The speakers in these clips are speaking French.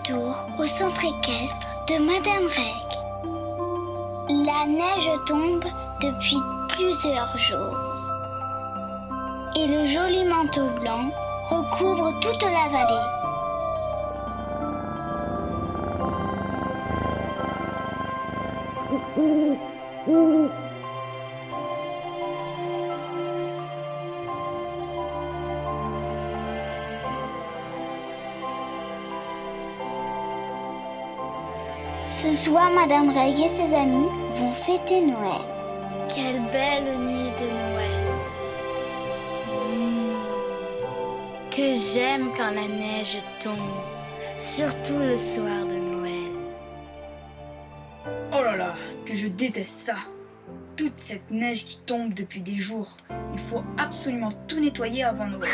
retour au centre équestre de Madame Reg. La neige tombe depuis plusieurs jours. Et le joli manteau blanc recouvre toute la vallée. Ce soir, Madame Reg et ses amis vont fêter Noël. Quelle belle nuit de Noël. Que j'aime quand la neige tombe, surtout le soir de Noël. Oh là là, que je déteste ça. Toute cette neige qui tombe depuis des jours. Il faut absolument tout nettoyer avant Noël.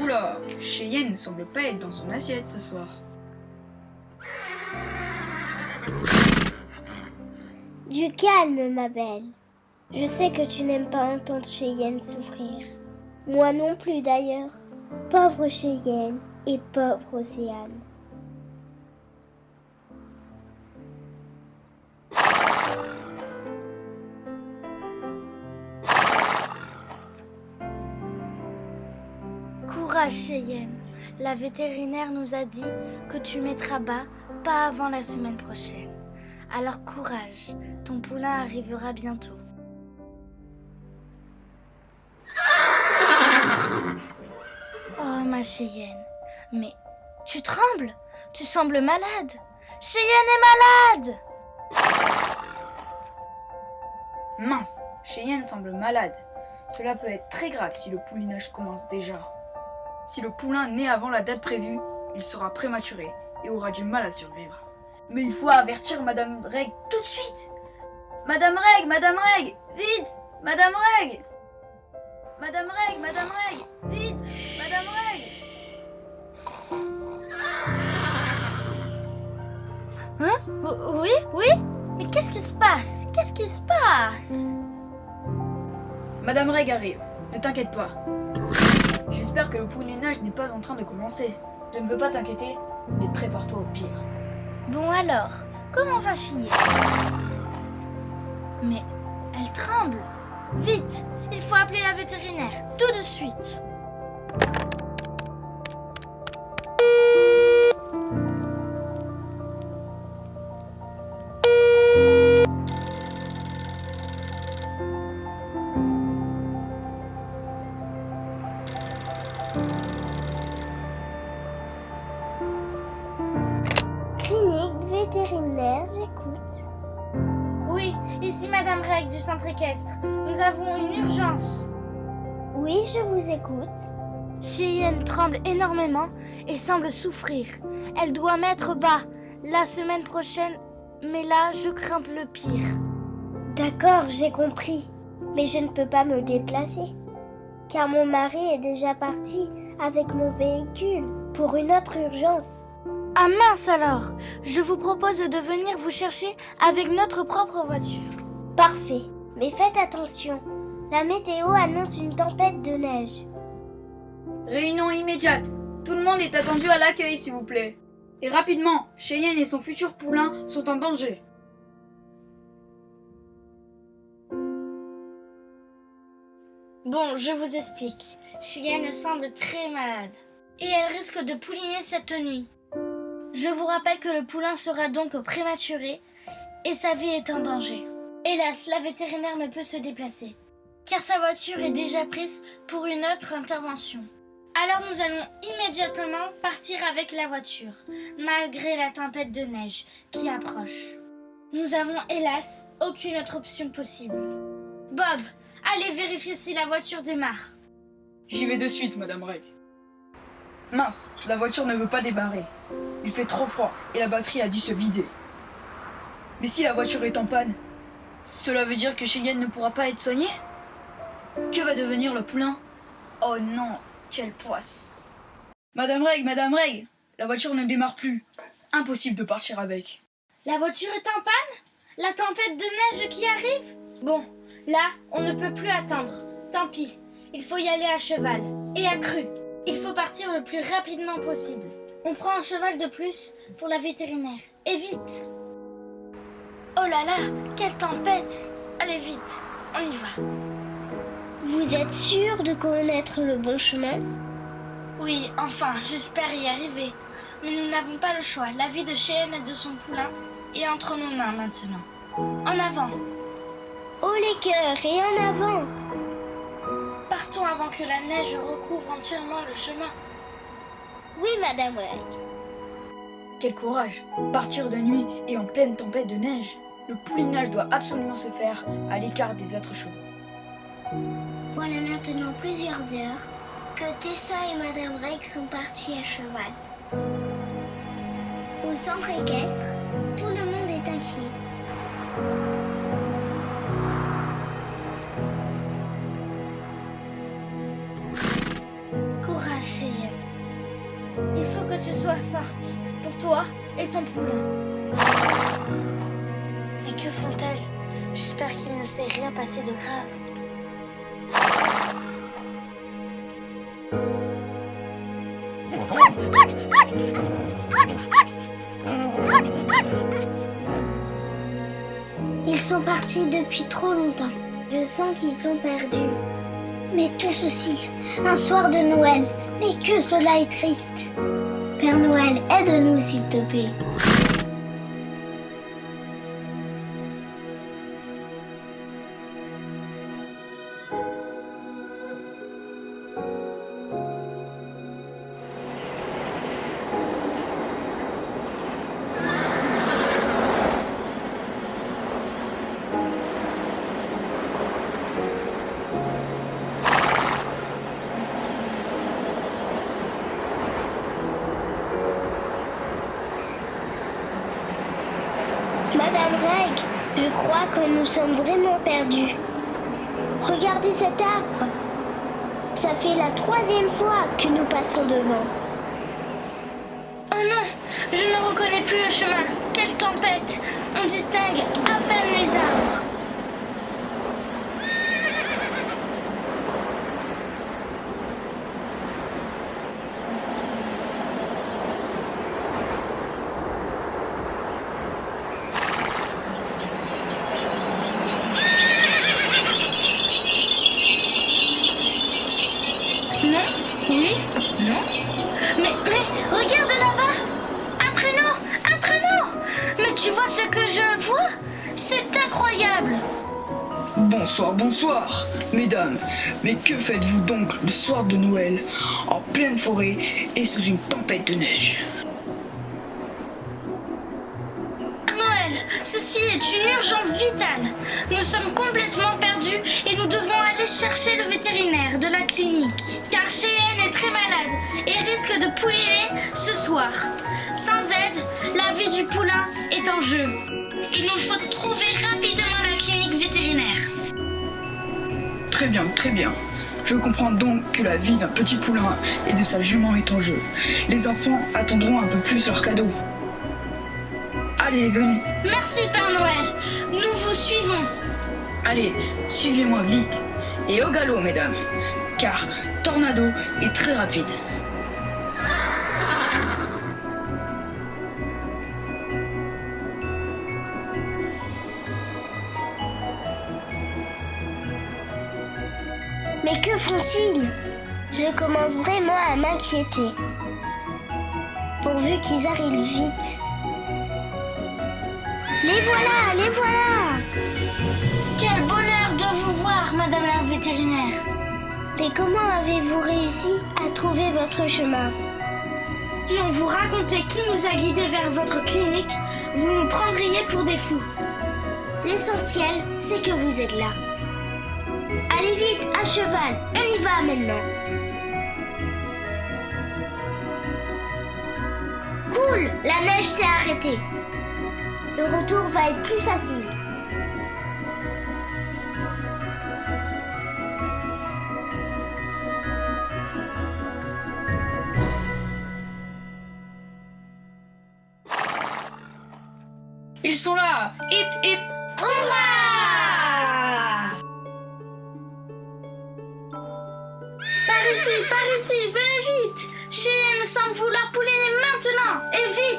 Oula, Cheyenne ne semble pas être dans son assiette ce soir. Du calme, ma belle. Je sais que tu n'aimes pas entendre Cheyenne souffrir. Moi non plus d'ailleurs. Pauvre Cheyenne et pauvre Océane. Courage Cheyenne, la vétérinaire nous a dit que tu mettras bas pas avant la semaine prochaine. Alors courage, ton poulain arrivera bientôt. Oh ma Cheyenne, mais tu trembles, tu sembles malade. Cheyenne est malade. Mince, Cheyenne semble malade. Cela peut être très grave si le poulinage commence déjà. Si le poulain naît avant la date prévue, il sera prématuré et aura du mal à survivre. Mais il faut avertir Madame Reg tout de suite. Madame Reg, vite, Madame Reg. Madame Reg, vite, Madame Reg. Hein? Oui? Mais qu'est-ce qui se passe? Madame Reg arrive, ne t'inquiète pas. J'espère que le poulinage n'est pas en train de commencer. Je ne veux pas t'inquiéter, mais prépare-toi au pire. Bon alors, comment va Cheyenne? Mais elle tremble. Vite, il faut appeler la vétérinaire, tout de suite. Clinique vétérinaire, j'écoute. Oui, ici Madame Reg du centre équestre. Nous avons une urgence. Oui, je vous écoute. Cheyenne tremble énormément et semble souffrir. Elle doit mettre bas la semaine prochaine, mais là, je crains le pire. D'accord, j'ai compris. Mais je ne peux pas me déplacer. Car mon mari est déjà parti avec mon véhicule pour une autre urgence. Ah mince alors! Je vous propose de venir vous chercher avec notre propre voiture. Parfait. Mais faites attention. La météo annonce une tempête de neige. Réunion immédiate. Tout le monde est attendu à l'accueil, s'il vous plaît. Et rapidement, Cheyenne et son futur poulain sont en danger. Bon, je vous explique. Cheyenne semble très malade. Et elle risque de pouliner cette nuit. Je vous rappelle que le poulain sera donc prématuré et sa vie est en danger. Hélas, la vétérinaire ne peut se déplacer, car sa voiture est déjà prise pour une autre intervention. Alors nous allons immédiatement partir avec la voiture, malgré la tempête de neige qui approche. Nous avons hélas aucune autre option possible. Bob, allez vérifier si la voiture démarre. J'y vais de suite, Madame Reg. Mince, la voiture ne veut pas démarrer. Il fait trop froid et la batterie a dû se vider. Mais si la voiture est en panne, cela veut dire que Cheyenne ne pourra pas être soignée? Que va devenir le poulain? Oh non, quelle poisse! Madame Reg, la voiture ne démarre plus. Impossible de partir avec. La voiture est en panne? La tempête de neige qui arrive? Bon, là, on ne peut plus attendre. Tant pis, il faut y aller à cheval et à cru. Il faut partir le plus rapidement possible. On prend un cheval de plus pour la vétérinaire. Et vite! Oh là là, quelle tempête! Allez vite, on y va. Vous êtes sûr de connaître le bon chemin? Oui, enfin, j'espère y arriver. Mais nous n'avons pas le choix. La vie de Cheyenne et de son poulain est entre nos mains maintenant. En avant! Haut les cœurs et en avant! Partons avant que la neige recouvre entièrement le chemin. Oui, Madame Reg. Quel courage! Partir de nuit et en pleine tempête de neige. Le poulinage doit absolument se faire à l'écart des autres chevaux. Voilà maintenant plusieurs heures que Tessa et Madame Reg sont partis à cheval. Au centre équestre, tout le monde est inquiet. Courage, Cheyenne. Il faut que tu sois forte pour toi et ton poulain. Et que font-elles? J'espère qu'il ne s'est rien passé de grave. Ils sont partis depuis trop longtemps. Je sens qu'ils sont perdus. Mais tout ceci, un soir de Noël. Mais que cela est triste. Père Noël, aide-nous s'il te plaît. Madame Reg, je crois que nous sommes vraiment perdus. Regardez cet arbre. Ça fait la 3e fois que nous passons devant. Oh non, je ne reconnais plus le chemin. Quelle tempête! On distingue à peine les arbres. Non? Oui? Non? Mais, regarde là-bas! Un traîneau! Un traîneau! Mais tu vois ce que je vois? C'est incroyable! Bonsoir, bonsoir, mesdames. Mais que faites-vous donc le soir de Noël, en pleine forêt et sous une tempête de neige? Noël, ceci est une urgence vitale. Nous sommes complètement perdus et nous devons aller chercher le vétérinaire de la clinique. Car Cheyenne est très malade et risque de pouliner ce soir. Sans aide, la vie du poulain est en jeu. Il nous faut trouver rapidement la clinique vétérinaire. Très bien, très bien. Je comprends donc que la vie d'un petit poulain et de sa jument est en jeu. Les enfants attendront un peu plus leur cadeau. Allez, venez. Merci Père Noël, nous vous suivons. Allez, suivez-moi vite. Et au galop, mesdames. Car Tornado est très rapide. Mais que font-ils? Je commence vraiment à m'inquiéter. Pourvu qu'ils arrivent vite. Les voilà, les voilà! Quel bonheur de vous voir, Madame la vétérinaire. Mais comment avez-vous réussi à trouver votre chemin? Si on vous racontait qui nous a guidés vers votre clinique, vous nous prendriez pour des fous. L'essentiel, c'est que vous êtes là. Allez vite, à cheval, on y va maintenant. Cool, la neige s'est arrêtée. Le retour va être plus facile. Ils sont là! Hip hip! Par ici, venez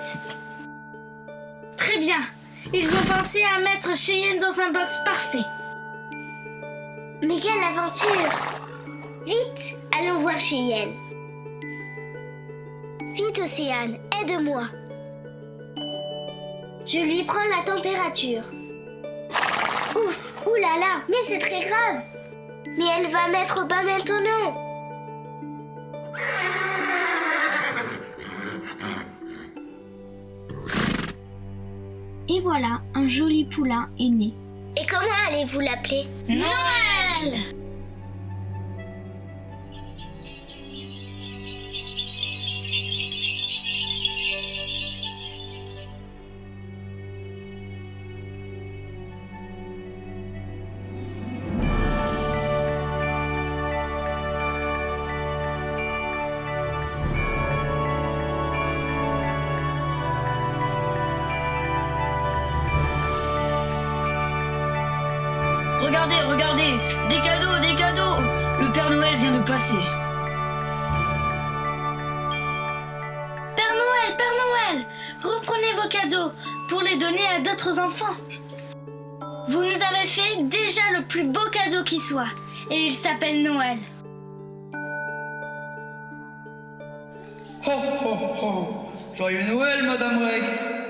vite. Très bien. Ils ont pensé à mettre Cheyenne dans un box parfait. Mais quelle aventure! Vite, allons voir Cheyenne. Vite, Océane, aide-moi. Je lui prends la température. Ouf, oulala, mais c'est très grave. Mais elle va mettre au bain maintenant. Et voilà, un joli poulain est né. Et comment allez-vous l'appeler? Noël! Regardez, regardez, des cadeaux, des cadeaux. Le Père Noël vient de passer. Père Noël, reprenez vos cadeaux pour les donner à d'autres enfants. Vous nous avez fait déjà le plus beau cadeau qui soit, et il s'appelle Noël. Ho ho ho. Joyeux Noël, Madame Reg,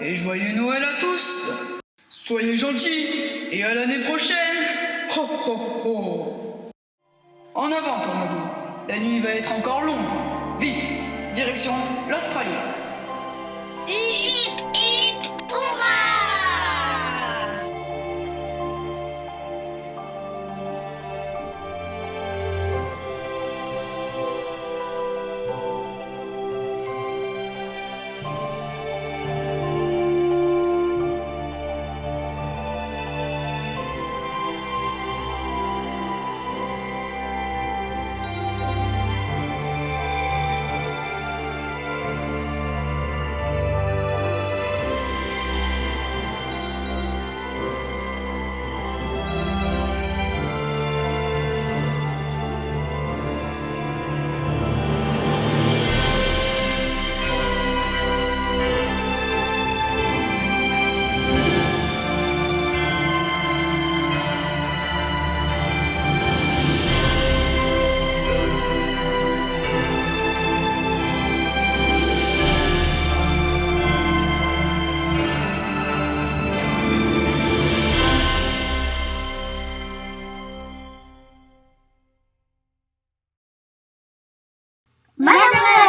et joyeux Noël à tous. Soyez gentils, et à l'année prochaine. Ho ho ho. En avant, Tornado. La nuit va être encore longue. Vite, direction l'Australie. Hip, hip, hurrah! Madame